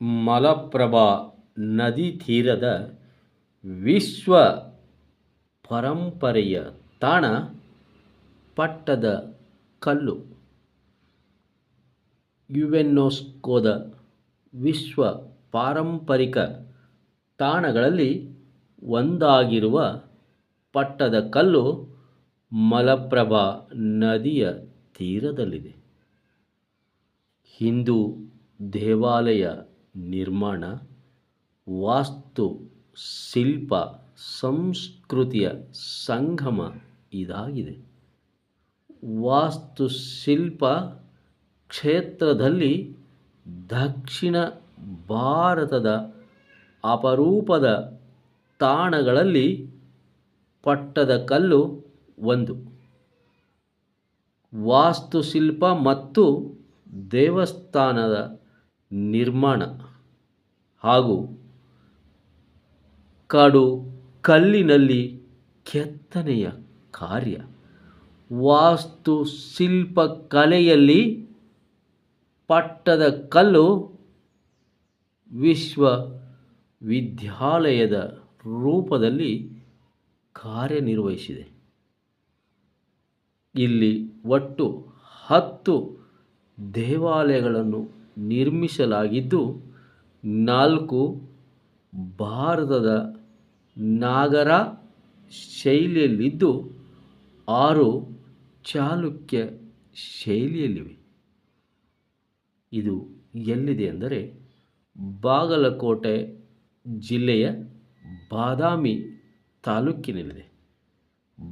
ಮಲಪ್ರಭಾ ನದಿ ತೀರದ ವಿಶ್ವ ಪರಂಪರೆಯ ತಾಣ ಪಟ್ಟದಕಲ್ಲು. ಯುನೆಸ್ಕೋದ ವಿಶ್ವ ಪಾರಂಪರಿಕ ತಾಣಗಳಲ್ಲಿ ಒಂದಾಗಿರುವ ಪಟ್ಟದಕಲ್ಲು ಮಲಪ್ರಭಾ ನದಿಯ ತೀರದಲ್ಲಿದೆ. ಹಿಂದೂ ದೇವಾಲಯ ನಿರ್ಮಾಣ, ವಾಸ್ತುಶಿಲ್ಪ, ಸಂಸ್ಕೃತಿಯ ಸಂಗಮ ಇದಾಗಿದೆ. ವಾಸ್ತುಶಿಲ್ಪ ಕ್ಷೇತ್ರದಲ್ಲಿ ದಕ್ಷಿಣ ಭಾರತದ ಅಪರೂಪದ ತಾಣಗಳಲ್ಲಿ ಪಟ್ಟದಕಲ್ಲು ಒಂದು. ವಾಸ್ತುಶಿಲ್ಪ ಮತ್ತು ದೇವಸ್ಥಾನದ ನಿರ್ಮಾಣ ಹಾಗೂ ಕಲ್ಲಿನಲ್ಲಿ ಕೆತ್ತನೆಯ ಕಾರ್ಯ. ವಾಸ್ತುಶಿಲ್ಪ ಕಲೆಯಲ್ಲಿ ಪಟ್ಟದಕಲ್ಲು ವಿಶ್ವವಿದ್ಯಾಲಯದ ರೂಪದಲ್ಲಿ ಕಾರ್ಯನಿರ್ವಹಿಸಿದೆ. ಇಲ್ಲಿ ಒಟ್ಟು 10 ದೇವಾಲಯಗಳನ್ನು ನಿರ್ಮಿಸಲಾಗಿದ್ದು, 4 ಭಾರತದ ನಾಗರ ಶೈಲಿಯಲ್ಲಿದ್ದು, 6 ಚಾಲುಕ್ಯ ಶೈಲಿಯಲ್ಲಿವೆ. ಇದು ಎಲ್ಲಿದೆ ಅಂದರೆ ಬಾಗಲಕೋಟೆ ಜಿಲ್ಲೆಯ ಬಾದಾಮಿ ತಾಲೂಕಿನಲ್ಲಿದೆ.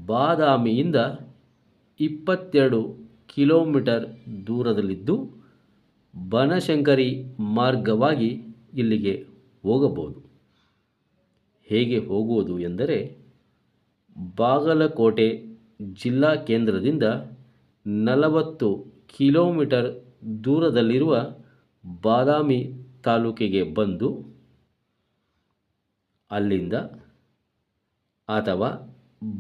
ಬಾದಾಮಿಯಿಂದ 22 ಕಿಲೋಮೀಟರ್ ದೂರದಲ್ಲಿದ್ದು, ಬನಶಂಕರಿ ಮಾರ್ಗವಾಗಿ ಇಲ್ಲಿಗೆ ಹೋಗಬಹುದು. ಹೇಗೆ ಹೋಗುವುದು ಎಂದರೆ, ಬಾಗಲಕೋಟೆ ಜಿಲ್ಲಾ ಕೇಂದ್ರದಿಂದ 40 ಕಿಲೋಮೀಟರ್ ದೂರದಲ್ಲಿರುವ ಬಾದಾಮಿ ತಾಲೂಕಿಗೆ ಬಂದು ಅಲ್ಲಿಂದ, ಅಥವಾ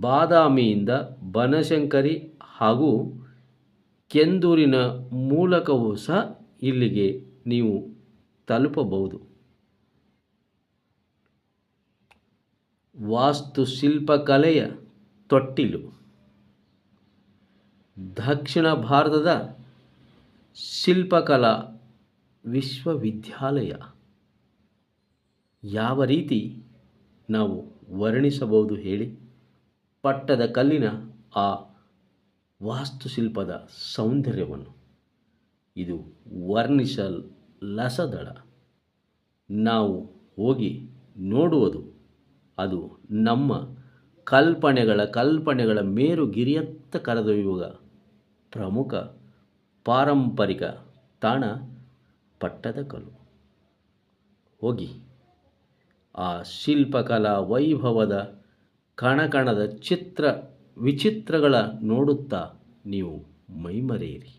ಬಾದಾಮಿಯಿಂದ ಬನಶಂಕರಿ ಹಾಗೂ ಕೆಂದೂರಿನ ಮೂಲಕವೂ ಸಹ ಇಲ್ಲಿಗೆ ನೀವು ತಲುಪಬಹುದು. ವಾಸ್ತುಶಿಲ್ಪಕಲೆಯ ತೊಟ್ಟಿಲು. ದಕ್ಷಿಣ ಭಾರತದ ಶಿಲ್ಪಕಲಾ ವಿಶ್ವವಿದ್ಯಾಲಯ. ಯಾವ ರೀತಿ ನಾವು ವರ್ಣಿಸಬಹುದು ಹೇಳಿ? ಪಟ್ಟದಕಲ್ಲಿನ ಆ ವಾಸ್ತುಶಿಲ್ಪದ ಸೌಂದರ್ಯವನ್ನು ಇದು ವರ್ಣಿಸಲಸದಳ. ನಾವು ಹೋಗಿ ನೋಡುವುದು ಅದು ನಮ್ಮ ಕಲ್ಪನೆಗಳ ಮೇರುಗಿರಿಯತ್ತ ಕರೆದೊಯ್ಯುವ ಪ್ರಮುಖ ಪಾರಂಪರಿಕ ತಾಣ ಪಟ್ಟದಕಲ್ಲು. ಹೋಗಿ ಆ ಶಿಲ್ಪಕಲಾ ವೈಭವದ ಕಣಕಣದ ವಿಚಿತ್ರಗಳ ನೋಡುತ್ತಾ ನೀವು ಮೈಮರೆಯಿರಿ.